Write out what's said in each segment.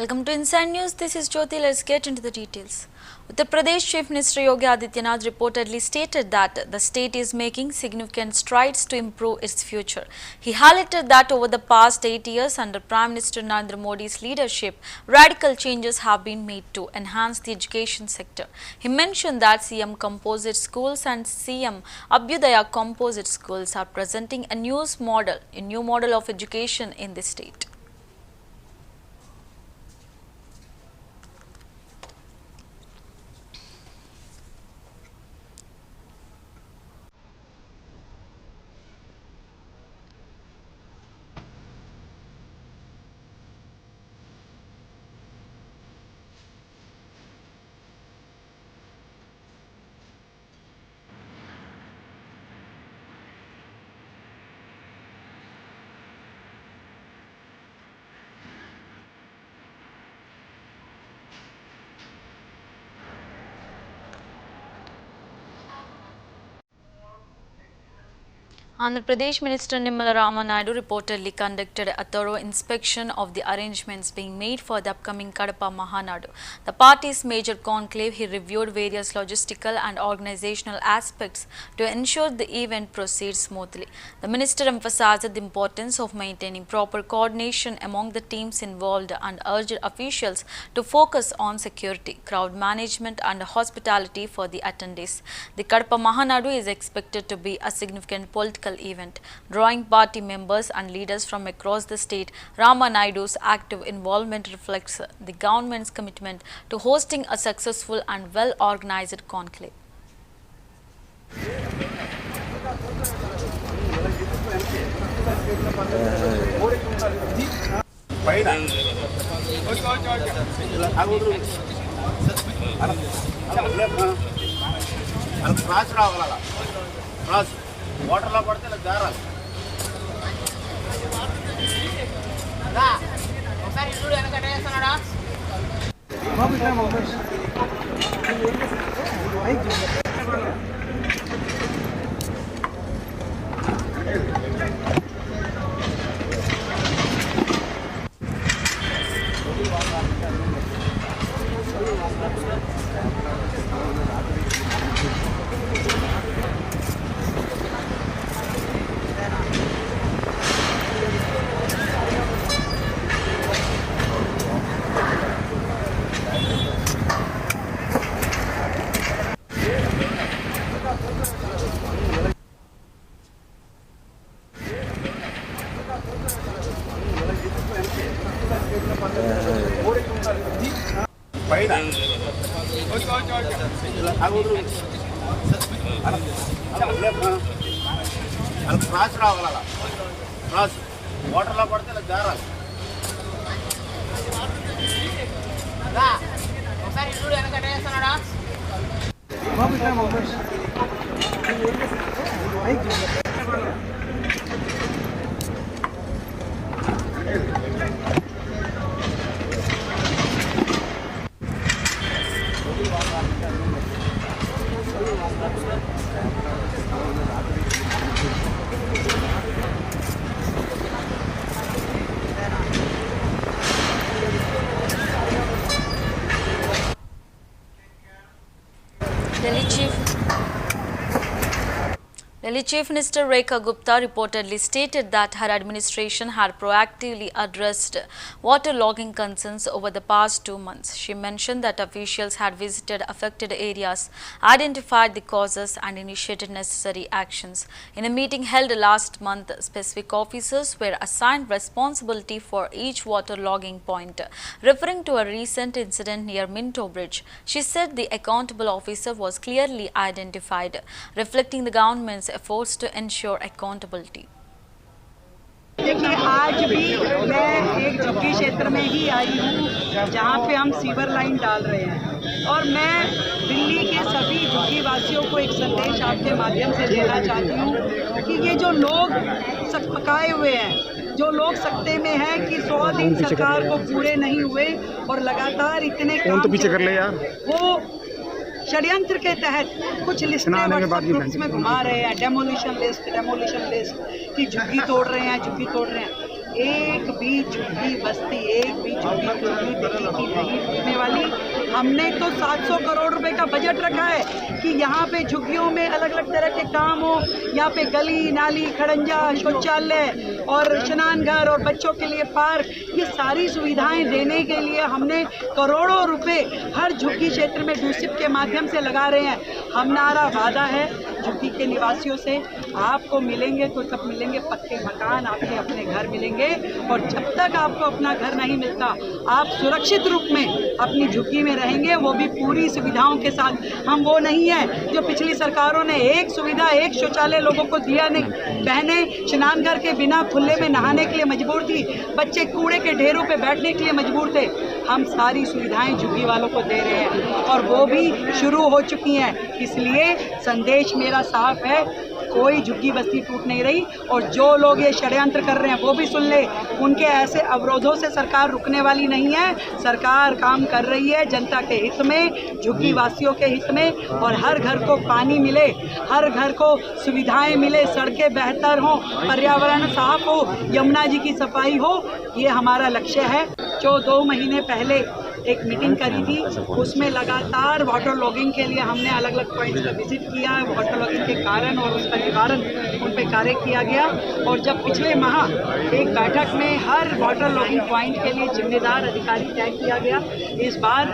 Welcome to Inside News. This is Jyoti. Let's get into the details. Uttar Pradesh Chief Minister Yogi Adityanath reportedly stated that the state is making significant strides to improve its future. He highlighted that over the past 8 years under Prime Minister Narendra Modi's leadership, radical changes have been made to enhance the education sector. He mentioned that CM Composite Schools and CM Abhyudaya Composite Schools are presenting a new model of education in the state. Andhra Pradesh Minister Nirmala Ramanaidu reportedly conducted a thorough inspection of the arrangements being made for the upcoming Kadapa Mahanadu, the party's major conclave. He reviewed various logistical and organizational aspects to ensure the event proceeds smoothly. The minister emphasized the importance of maintaining proper coordination among the teams involved and urged officials to focus on security, crowd management and hospitality for the attendees. The Kadapa Mahanadu is expected to be a significant political event, drawing party members and leaders from across the state. Ramanaidu's active involvement reflects the government's commitment to hosting a successful and well-organized conclave. Water లో పడితే జారాలి ఒకసారి ఇల్లు వెనక వేస్తున్నాడా పైన cross రావాల cross వాటర్లో పడితే జారాలి ఒకసారి ఇల్లు వెనక వేస్తున్నాడా Delhi Chief Minister Rekha Gupta reportedly stated that her administration had proactively addressed waterlogging concerns over the past 2 months. She mentioned that officials had visited affected areas, identified the causes and initiated necessary actions. In a meeting held last month, specific officers were assigned responsibility for each waterlogging point. Referring to a recent incident near Minto Bridge, she said the accountable officer was clearly identified, reflecting the government's efforts to ensure accountability. देखिए आज भी मैं एक झुग्गी क्षेत्र में ही आई हूँ जहाँ पे हम सीवर लाइन डाल रहे हैं और मैं दिल्ली के सभी झुग्गी वासियों को एक संदेश आपके माध्यम से देना चाहती हूँ कि ये जो लोग पकाए हुए हैं, जो लोग सत्ते में हैं कि 100 दिन सरकार को पूरे नहीं हुए और लगातार इतने काम पीछे कर ले यार वो षड्यंत्र के तहत कुछ लिस्टें में घुमा रहे हैं, डेमोलिशन लिस्ट की झुग्गी तोड़ रहे हैं, एक भी झुग्गी बस्ती, एक भी झुग्गी दिल्ली की नहीं टूटने वाली। हमने तो 700 करोड़ रुपए का बजट रखा है कि यहाँ पे झुग्गियों में अलग अलग तरह के काम हो, यहाँ पे गली नाली खड़ंजा शौचालय और स्नान घर और बच्चों के लिए पार्क, ये सारी सुविधाएं देने के लिए हमने करोड़ों रुपए हर झुग्गी क्षेत्र में डूसिप के माध्यम से लगा रहे हैं। हमारा वादा है झुग्गी के निवासियों से, आपको मिलेंगे तो तब मिलेंगे पक्के मकान, आपके अपने घर मिलेंगे। और जब तक आपको अपना घर नहीं मिलता, आप सुरक्षित रूप में अपनी झुग्गी में रहेंगे, वो भी पूरी सुविधाओं के साथ। हम वो नहीं है जो पिछली सरकारों ने एक सुविधा एक शौचालय लोगों को दिया नहीं। बहनें स्नान घर के बिना खुले में नहाने के लिए मजबूर थी, बच्चे कूड़े के ढेरों पे बैठने के लिए मजबूर थे। हम सारी सुविधाएं झुग्गी वालों को दे रहे हैं और वो भी शुरू हो चुकी हैं। इसलिए संदेश मेरा साफ है, कोई झुग्गी बस्ती टूट नहीं रही। और जो लोग ये षड्यंत्र कर रहे हैं वो भी सुन ले, उनके ऐसे अवरोधों से सरकार रुकने वाली नहीं है। सरकार काम कर रही है जनता के हित में, झुग्गी वासियों के हित में, और हर घर को पानी मिले, हर घर को सुविधाएं मिले, सड़कें बेहतर हों, पर्यावरण साफ हो, यमुना जी की सफाई हो, ये हमारा लक्ष्य है। जो 2 महीने पहले एक मीटिंग करी थी, उसमें लगातार वाटर लॉगिंग के लिए हमने अलग अलग पॉइंट्स का विजिट किया, वाटर लॉगिंग के कारण और उसका निवारण उन पे कार्य किया गया। और जब पिछले माह एक बैठक में हर वाटर लॉगिंग पॉइंट के लिए जिम्मेदार अधिकारी तय किया गया, इस बार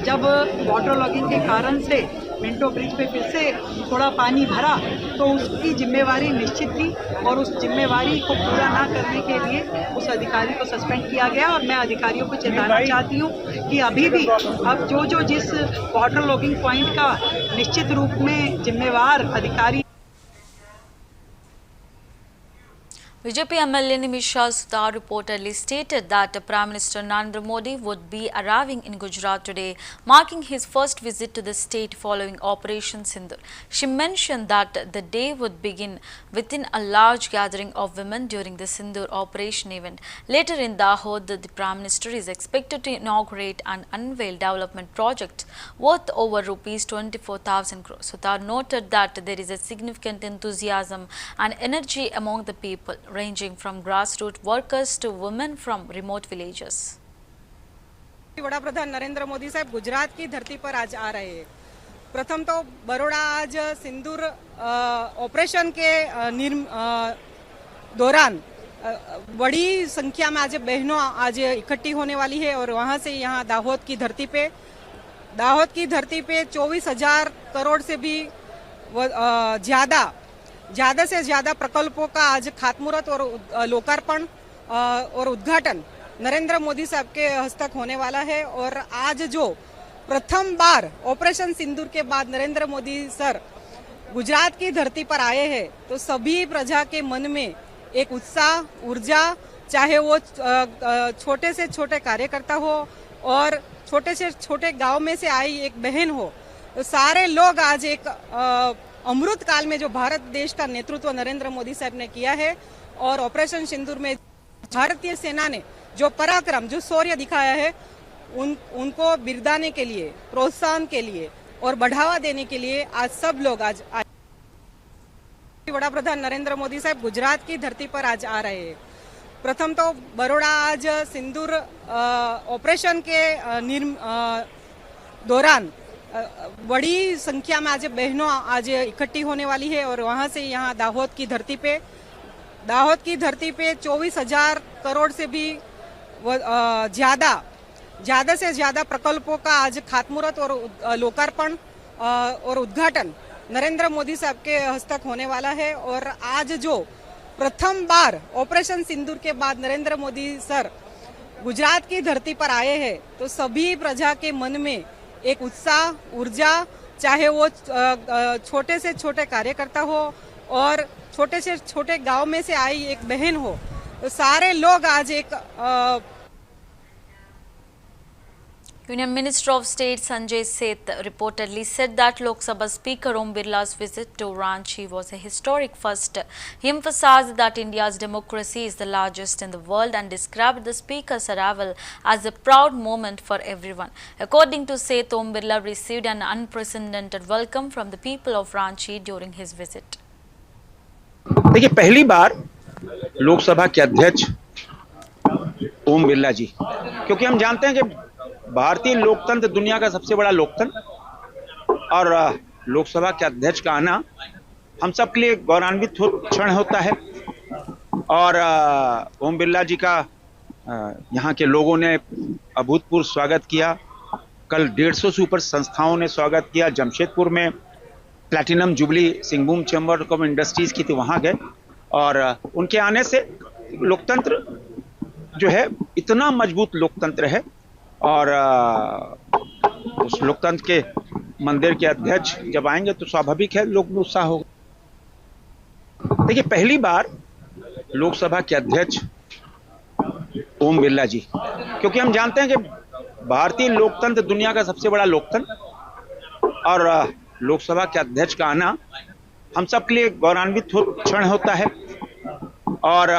जब वाटर लॉगिंग के कारण से मिंटो ब्रिज पे फिर से थोड़ा पानी भरा, तो उसकी जिम्मेवारी निश्चित थी और उस जिम्मेवारी को पूरा ना करने के लिए उस अधिकारी को सस्पेंड किया गया। और मैं अधिकारियों को चेताना चाहती हूँ कि अभी भी अब जो जिस वाटर लॉगिंग पॉइंट का निश्चित रूप में जिम्मेवार अधिकारी। BJP MLA Nimisha Sutar reportedly stated that Prime Minister Narendra Modi would be arriving in Gujarat today, marking his first visit to the state following Operation Sindoor. She mentioned that the day would begin within a large gathering of women during the Sindoor operation event. Later in Dahod, the Prime Minister is expected to inaugurate and unveil development projects worth over rupees 24,000 crores. Sutar noted that there is a significant enthusiasm and energy among the people, ranging from grassroots workers to women from remote villages. Vada प्रधान नरेंद्र मोदी साहब गुजरात की धरती पर आज आ रहे हैं। प्रथम तो बड़ौदा आज सिंदूर ऑपरेशन के दौरान बड़ी संख्या में आज बहनों आज इकट्ठी होने वाली है और वहां से यहाँ दाहोद की धरती पे 24,000 करोड़ से भी ज्यादा से ज्यादा प्रकल्पों का आज खातमुहूर्त और लोकार्पण और उद्घाटन नरेंद्र मोदी साहब के हस्तक होने वाला है। और आज जो प्रथम बार ऑपरेशन सिंदूर के बाद नरेंद्र मोदी सर गुजरात की धरती पर आए हैं, तो सभी प्रजा के मन में एक उत्साह, ऊर्जा, चाहे वो छोटे से छोटे कार्यकर्ता हो और छोटे से छोटे गांव में से आई एक बहन हो, तो सारे लोग आज एक अमृत काल में जो भारत देश का नेतृत्व नरेंद्र मोदी साहब ने किया है और ऑपरेशन सिंदूर में भारतीय सेना ने जो पराक्रम, जो शौर्य दिखाया है, उनको बिरदाने के लिए, प्रोत्साहन के लिए और बढ़ावा देने के लिए आज सब लोग आज वड़ा प्रधान नरेंद्र मोदी साहब गुजरात की धरती पर आज आ रहे हैं। प्रथम तो बड़ौदा आज सिंदूर ऑपरेशन के दौरान बड़ी संख्या में आज बहनों आज इकट्ठी होने वाली है और वहां से यहाँ दाहोद की धरती पे 24,000 करोड़ से भी ज्यादा से ज्यादा प्रकल्पों का आज खातमुहूर्त और लोकार्पण और उद्घाटन नरेंद्र मोदी साहब के हस्तक होने वाला है। और आज जो प्रथम बार ऑपरेशन सिंदूर के बाद नरेंद्र मोदी सर गुजरात की धरती पर आए हैं, तो सभी प्रजा के मन में एक उत्साह, ऊर्जा, चाहे वो छोटे से छोटे कार्यकर्ता हो और छोटे से छोटे गांव में से आई एक बहन हो, तो सारे लोग आज एक Union Minister of State Sanjay Seth reportedly said that Lok Sabha Speaker Om Birla's visit to Ranchi was a historic first. He emphasized that India's democracy is the largest in the world and described the Speaker's arrival as a proud moment for everyone. According to Seth, Om Birla received an unprecedented welcome from the people of Ranchi during his visit. देखिए, पहली बार लोकसभा के अध्यक्ष ओम बिरला जी, क्योंकि हम जानते हैं कि भारतीय लोकतंत्र दुनिया का सबसे बड़ा लोकतंत्र और लोकसभा के अध्यक्ष का आना हम सब के लिए गौरवान्वित क्षण होता है। और ओम बिरला जी का यहाँ के लोगों ने अभूतपूर्व स्वागत किया। कल 150 से ऊपर संस्थाओं ने स्वागत किया। जमशेदपुर में platinum jubilee Singhbhum chamber of industries की थी, वहाँ गए और उनके आने से लोकतंत्र जो है इतना मजबूत लोकतंत्र है और उस लोकतंत्र के मंदिर के अध्यक्ष जब आएंगे तो स्वाभाविक है लोग में उत्साह होगा। देखिए, पहली बार लोकसभा के अध्यक्ष ओम बिरला जी, क्योंकि हम जानते हैं कि भारतीय लोकतंत्र दुनिया का सबसे बड़ा लोकतंत्र और लोकसभा के अध्यक्ष का आना हम सब के लिए गौरवान्वित क्षण होता है। और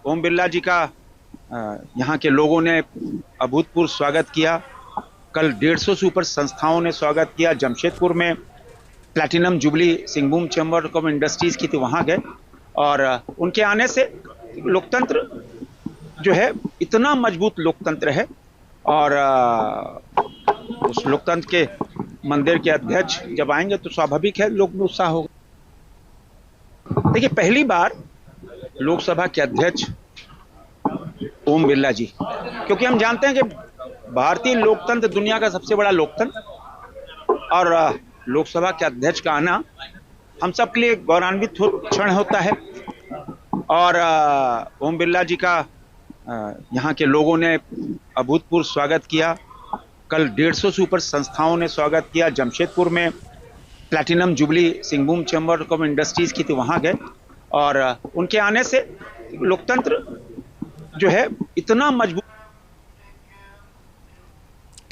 ओम बिरला जी का यहाँ के लोगों ने अभूतपूर्व स्वागत किया। कल 150 से ऊपर संस्थाओं ने स्वागत किया। जमशेदपुर में platinum jubilee Singhbhum chamber of industries की थी, वहाँ गए और उनके आने से लोकतंत्र जो है इतना मजबूत लोकतंत्र है और उस लोकतंत्र के मंदिर के अध्यक्ष जब आएंगे तो स्वाभाविक है लोग में उत्साह होगा। देखिए, पहली बार लोकसभा के अध्यक्ष ओम बिरला जी, क्योंकि हम जानते हैं कि भारतीय लोकतंत्र दुनिया का सबसे बड़ा लोकतंत्र और लोकसभा के अध्यक्ष का आना हम सब के लिए गौरवान्वित क्षण होता है। और ओम बिरला जी का यहाँ के लोगों ने अभूतपूर्व स्वागत किया। कल 150 से ऊपर संस्थाओं ने स्वागत किया। जमशेदपुर में platinum jubilee Singhbhum chamber of industries की थी, वहाँ गए और उनके आने से लोकतंत्र जो है इतना मजबूत।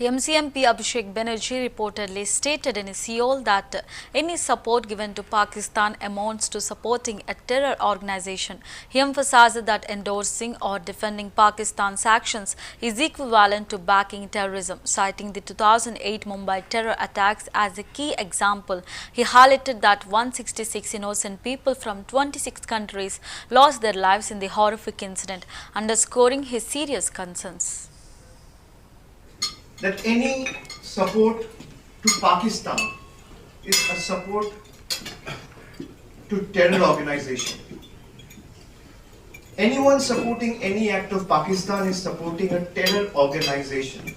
TMC MP Abhishek Banerjee reportedly stated in Seoul that any support given to Pakistan amounts to supporting a terror organization. He emphasized that endorsing or defending Pakistan's actions is equivalent to backing terrorism, citing the 2008 Mumbai terror attacks as a key example. He highlighted that 166 innocent people from 26 countries lost their lives in the horrific incident, underscoring his serious concerns. That any support to Pakistan is a support to terror organization. Anyone supporting any act of Pakistan is supporting a terror organization.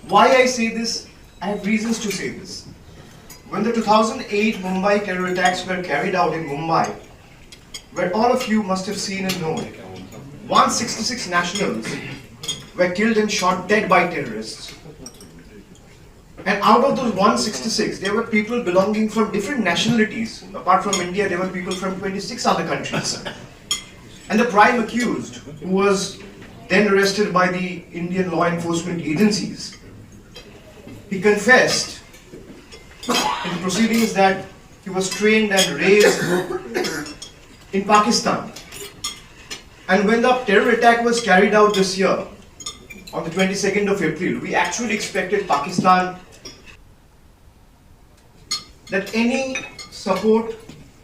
Why I say this? I have reasons to say this. When the 2008 Mumbai terror attacks were carried out in Mumbai, where all of you must have seen and known, 166 nationals were killed and shot dead by terrorists. And out of those 166, there were people belonging from different nationalities. Apart from India, there were people from 26 other countries. And the prime accused, who was then arrested by the Indian law enforcement agencies, he confessed in the proceedings that he was trained and raised in Pakistan. And when the terror attack was carried out this year, on the 22nd of April, we actually expected Pakistan. That any support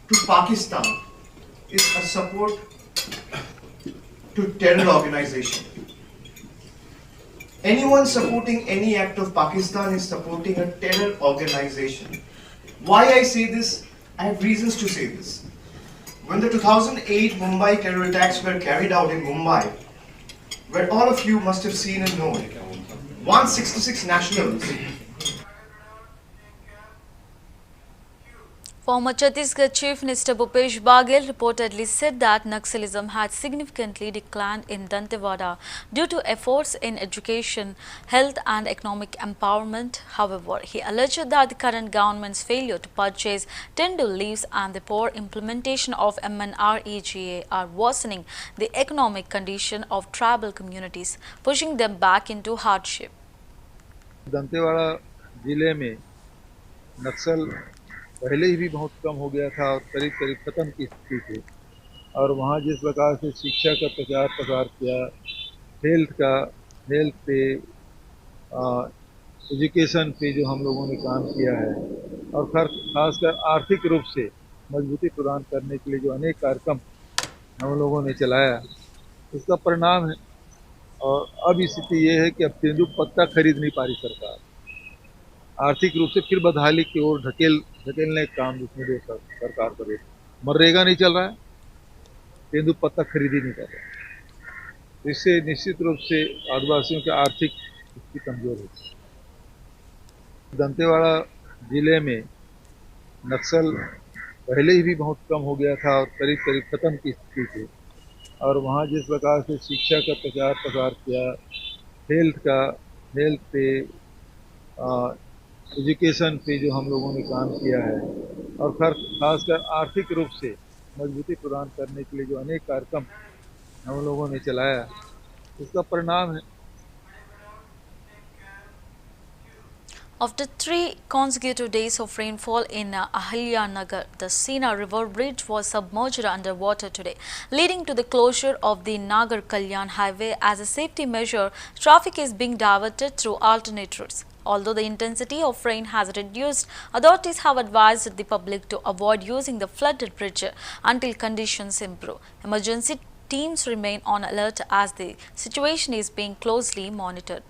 to Pakistan is a support to terror organization. Anyone supporting any act of Pakistan is supporting a terror organization. Why I say this? I have reasons to say this. When the 2008 Mumbai terror attacks were carried out in Mumbai, where all of you must have seen and known, 166 nationals. Former Chhattisgarh Chief Minister Bhupesh Baghel reportedly said that Naxalism had significantly declined in Dantewada due to efforts in education, health and economic empowerment. However, he alleged that the current government's failure to purchase Tendu leaves and the poor implementation of MNREGA are worsening the economic condition of tribal communities, pushing them back into hardship. Dantewada जिले में नक्सल पहले ही भी बहुत कम हो गया था और करीब करीब ख़त्म की स्थिति थी। और वहाँ जिस प्रकार से शिक्षा का प्रचार प्रसार किया, हेल्थ पे एजुकेशन पे जो हम लोगों ने काम किया है और खासकर आर्थिक रूप से मजबूती प्रदान करने के लिए जो अनेक कार्यक्रम हम लोगों ने चलाया, उसका परिणाम है और अब स्थिति ये है कि अब तेंदुपत्ता खरीद नहीं पा रही सरकार, आर्थिक रूप से फिर बदहाली की ओर ढकेलने का काम जिसमें जो सरकार करे। मनरेगा नहीं चल रहा है, तेंदुपत्ता खरीद ही नहीं कर रहा है। इससे निश्चित रूप से आदिवासियों की आर्थिक स्थिति कमजोर होती है। दंतेवाड़ा जिले में नक्सल पहले ही भी बहुत कम हो गया था और करीब करीब खत्म की स्थिति थी, और वहाँ जिस प्रकार से शिक्षा का प्रचार प्रसार किया, हेल्थ पे, एजुकेशन पे जो हम लोगों ने काम किया है, और खासकर आर्थिक रूप से मजबूती प्रदान करने के लिए जो अनेक कार्यक्रम हम लोगों ने चलाया, उसका परिणाम है। After 3 consecutive days of rainfall in Ahilyanagar, the Sina River Bridge was submerged underwater today, leading to the closure of the Nagar Kalyan highway. As a safety measure, traffic is being diverted through alternate routes. Although the intensity of rain has reduced, authorities have advised the public to avoid using the flooded bridge until conditions improve. Emergency teams remain on alert as the situation is being closely monitored.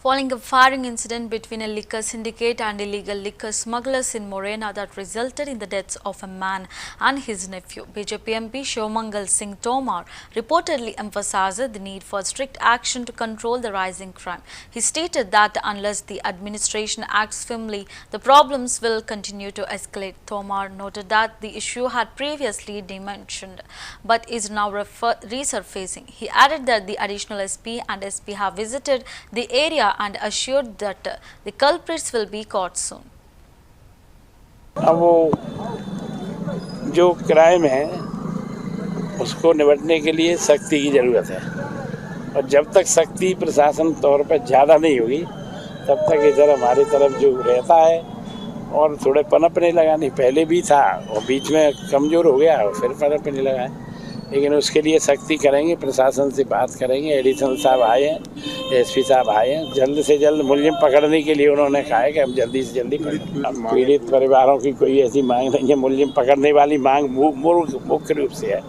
Following a firing incident between a liquor syndicate and illegal liquor smugglers in Morena that resulted in the deaths of a man and his nephew, BJP MP Shivmangal Singh Tomar reportedly emphasized the need for strict action to control the rising crime. He stated that unless the administration acts firmly, the problems will continue to escalate. Tomar noted that the issue had previously dimensioned but is now resurfacing. He added that the additional SP and SP have visited the area and assured that the culprits will be caught soon. अब वो जो crime है उसको निपटने के लिए सख्ती की ज़रूरत है, और जब तक सख्ती प्रशासन तौर पर ज़्यादा नहीं होगी तब तक इधर हमारी तरफ जो रहता है और थोड़े पनपने लगा, नहीं पहले भी था और बीच में कमज़ोर हो गया और फिर पनपने लगा है। लेकिन उसके लिए सख्ती करेंगे, प्रशासन से बात करेंगे। एडिशनल साहब आए हैं, एसपी साहब आए हैं, जल्द से जल्द मुलजिम पकड़ने के लिए उन्होंने कहा है कि हम जल्दी से जल्दी पीड़ित परिवारों की कोई ऐसी मांग नहीं है। मुलजिम पकड़ने वाली मांग मुख्य रूप से है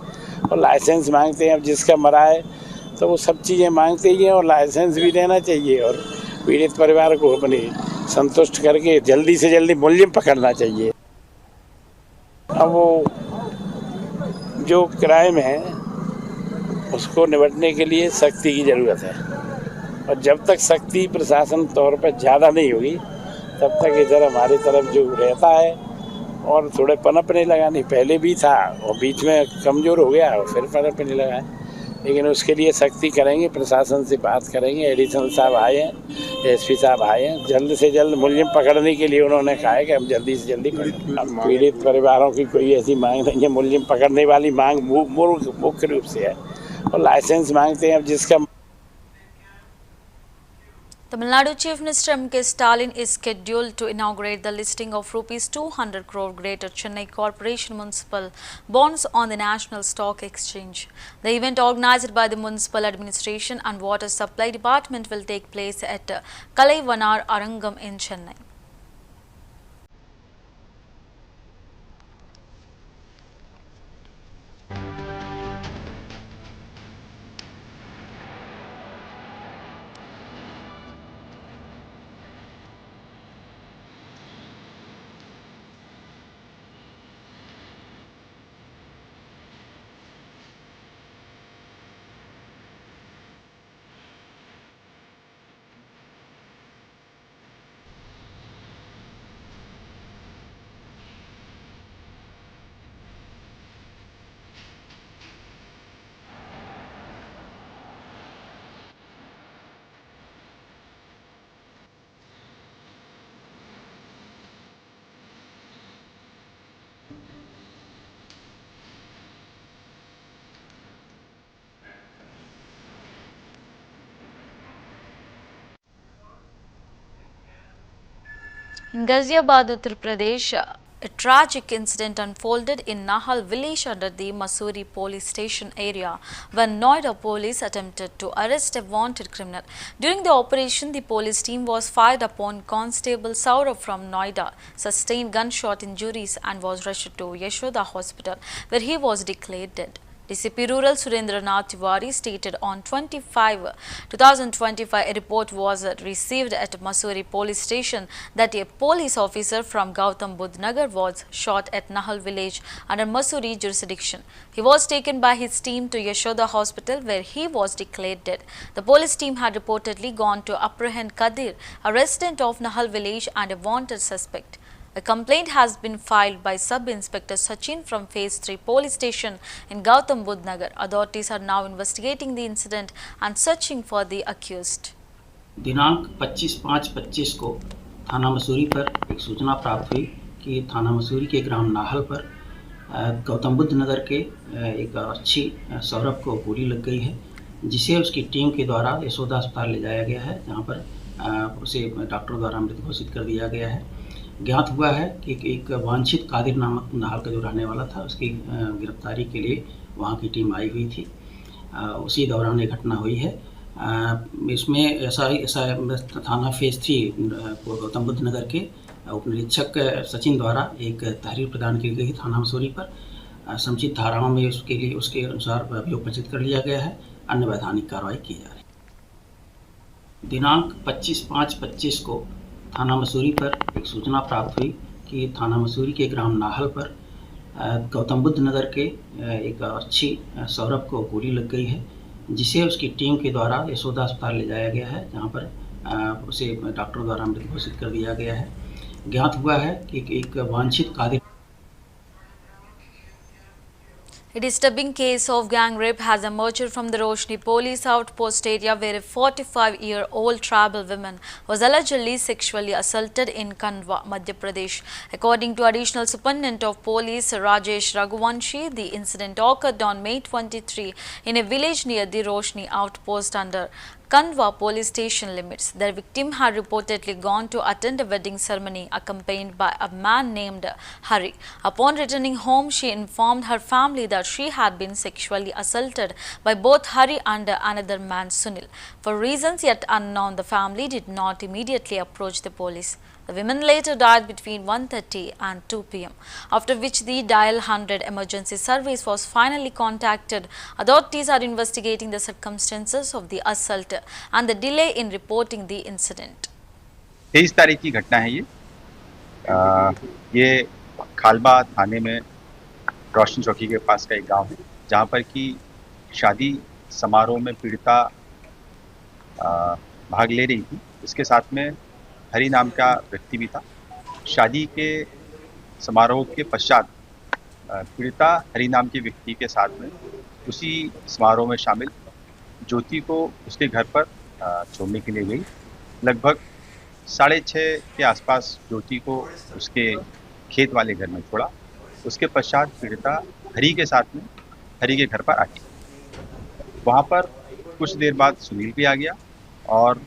और लाइसेंस मांगते हैं। अब जिसका मरा है तो वो सब चीज़ें मांगते ही हैं और लाइसेंस भी देना चाहिए और पीड़ित परिवार को अपनी संतुष्ट करके जल्दी से जल्दी मुलजिम पकड़ना चाहिए। अब वो जो क्राइम है उसको निपटने के लिए सख्ती की ज़रूरत है, और जब तक सख्ती प्रशासन तौर पर ज़्यादा नहीं होगी तब तक इधर हमारी तरफ जो रहता है और थोड़े पनपने लगा, नहीं पहले भी था और बीच में कमज़ोर हो गया और फिर पनपने लगा है। लेकिन उसके लिए सख्ती करेंगे, प्रशासन से बात करेंगे। एडिशनल साहब आए हैं, एसपी साहब आए हैं, जल्द से जल्द मुलजिम पकड़ने के लिए उन्होंने कहा है कि हम जल्दी से जल्दी पीड़ित परिवारों की कोई ऐसी मांग नहीं है। मुलजिम पकड़ने वाली मांग मुख्य रूप से है और लाइसेंस मांगते हैं। अब जिसका Tamil Nadu Chief Minister M.K. Stalin is scheduled to inaugurate the listing of Rs 200 crore Greater Chennai Corporation Municipal Bonds on the National Stock Exchange. The event, organized by the Municipal Administration and Water Supply Department, will take place at Kalaivanar Arangam in Chennai. In Ghaziabad, Uttar Pradesh, a tragic incident unfolded in Nahal village under the Mussoorie police station area when Noida police attempted to arrest a wanted criminal. During the operation, the police team was fired upon Constable Saurabh from Noida, sustained gunshot injuries and was rushed to Yashoda Hospital, where he was declared dead. DCP Rural Surendranath Tiwari stated on 2025 a report was received at Mussoorie police station that a police officer from Gautam Budh Nagar was shot at Nahal village under Mussoorie jurisdiction. He was taken by his team to Yashoda Hospital where he was declared dead. The police team had reportedly gone to apprehend Kadir, a resident of Nahal village and a wanted suspect. A complaint has been filed by Sub-Inspector Sachin from Phase 3 Police Station in Gautam Budh Nagar. Authorities are now investigating the incident and searching for the accused. दिनांक 25/5/25 को थाना मसूरी पर एक सूचना प्राप्त हुई कि थाना मसूरी के ग्राम नाहल पर गौतम बुद्ध नगर के एक अच्छी सौरभ को गोली लग गई है, जिसे उसकी टीम के द्वारा यशोदा अस्पताल ले जाया गया है, जहां पर उसे डॉक्टर द्वारा मृत घोषित कर दिया गया है। ज्ञात हुआ है कि एक वांछित कादिर नामक नाहल का जो रहने वाला था, उसकी गिरफ्तारी के लिए वहां की टीम आई हुई थी। उसी दौरान ये घटना हुई है। इसमें ऐसा थाना फेज 3 गौतम बुद्ध नगर के उप निरीक्षक सचिन द्वारा एक तहरीर प्रदान की गई थाना मसूरी पर। समुचित धाराओं में उसके अनुसार अभियोग पंजीकृत कर लिया गया है। अन्य वैधानिक कार्रवाई की जा रही है। दिनांक 25/5/25 को थाना मसूरी पर एक सूचना प्राप्त हुई कि थाना मसूरी के ग्राम नाहल पर गौतम बुद्ध नगर के एक अच्छी सौरभ को गोली लग गई है, जिसे उसकी टीम के द्वारा यशोदा अस्पताल ले जाया गया है, जहां पर उसे डॉक्टर द्वारा मृत घोषित कर दिया गया है। ज्ञात हुआ है कि एक वांछित Qadir A disturbing case of gang rape has emerged from the Roshni police outpost area where a 45-year-old tribal woman was allegedly sexually assaulted in Kandwa, Madhya Pradesh. According to Additional Superintendent of Police Rajesh Raghuvanshi, the incident occurred on May 23 in a village near the Roshni outpost under Kandwa police station limits. The victim had reportedly gone to attend a wedding ceremony accompanied by a man named Hari. Upon returning home, she informed her family that she had been sexually assaulted by both Hari and another man, Sunil. For reasons yet unknown, the family did not immediately approach the police. The women later died between 1:30 and 2 p.m., after which the Dial 100 emergency service was finally contacted. Authorities are investigating the circumstances of the assault and the delay in reporting the incident. 23 तारीख की घटना है ये खालबा थाने में रोशनी चौकी के पास का एक गांव है, जहां पर कि शादी समारोह में पीड़िता भाग ले रही थी। इसके साथ में हरि नाम का व्यक्ति भी था। शादी के समारोह के पश्चात पीड़िता हरि नाम के व्यक्ति के साथ में उसी समारोह में शामिल ज्योति को उसके घर पर छोड़ने के लिए गई। लगभग 6:30 के आसपास ज्योति को उसके खेत वाले घर में छोड़ा। उसके पश्चात पीड़िता हरि के साथ में हरि के घर पर आ गई। वहाँ पर कुछ देर बाद सुनील भी आ गया और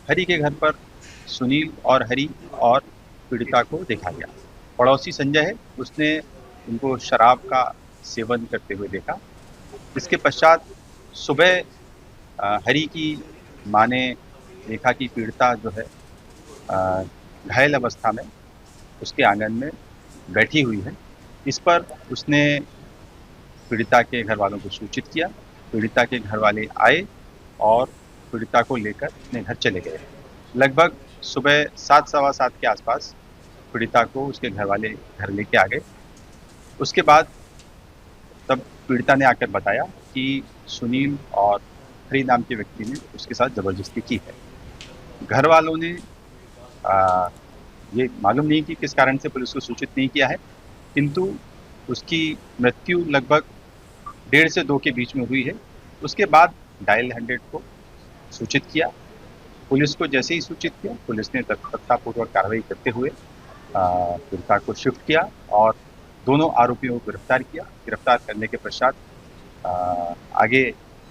हरि के घर पर सुनील और हरि और पीड़िता को देखा गया। पड़ोसी संजय है, उसने उनको शराब का सेवन करते हुए देखा। इसके पश्चात सुबह हरि की मां ने देखा कि पीड़िता जो है घायल अवस्था में उसके आंगन में बैठी हुई है। इस पर उसने पीड़िता के घर वालों को सूचित किया। पीड़िता के घर वाले आए और पीड़िता को लेकर अपने घर चले गए। लगभग सुबह 7, सवा 7 के आसपास पीड़िता को उसके घर वाले घर लेके आ गए। उसके बाद तब पीड़िता ने आकर बताया कि सुनील और हरि नाम के व्यक्ति ने उसके साथ ज़बरदस्ती की है। घर वालों ने ये मालूम नहीं कि किस कारण से पुलिस को सूचित नहीं किया है, किंतु उसकी मृत्यु लगभग 1:30 से 2 के बीच में हुई है। उसके बाद डायल 100 को सूचित किया। पुलिस को जैसे ही सूचित किया, पुलिस ने तत्परतापूर्वक कार्रवाई करते हुए पीड़िता को शिफ्ट किया और दोनों आरोपियों को गिरफ्तार किया। गिरफ्तार करने के पश्चात आगे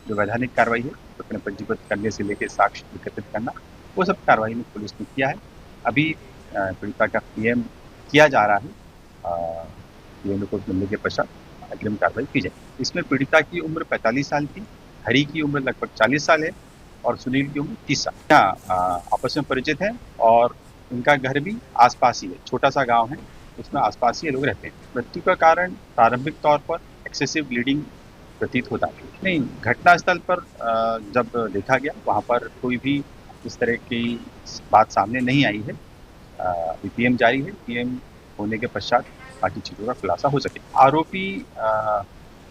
जो वैधानिक कार्रवाई है, प्रकरण पंजीबद्ध करने से लेकर साक्ष्य एकत्रित करना, वो सब कार्रवाई में पुलिस ने किया है। अभी पीड़िता का पीएम किया जा रहा है। पीएम रिपोर्ट मिलने के पश्चात अग्रिम कार्रवाई की जाए। इसमें पीड़िता की उम्र 45 साल थी, हरि की उम्र लगभग 40 साल है और सुनील की उम्र 30 साल। आपस में परिचित हैं और इनका घर भी आसपास ही है, छोटा सा गांव है, उसमें आसपास ही लोग रहते हैं। मृत्यु का कारण प्रारंभिक तौर पर एक्सेसिव ब्लीडिंग प्रतीत होता है। नहीं, घटना स्थल पर जब देखा गया वहाँ पर कोई भी इस तरह की बात सामने नहीं आई है। पीएम जारी है, पीएम होने के पश्चात बाकी चीज़ों का खुलासा हो सके। आरोपी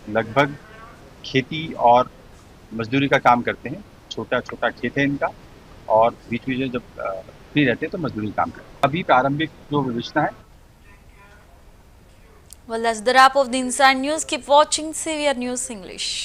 लगभग खेती और मजदूरी का काम करते हैं, छोटा छोटा खेत है इनका और बीच बीच में जब फ्री रहते हैं तो मजदूरी काम करते हैं। अभी प्रारंभिक जो विवेचना है। Well, that's the wrap of the Inside News. Keep watching CVR News English.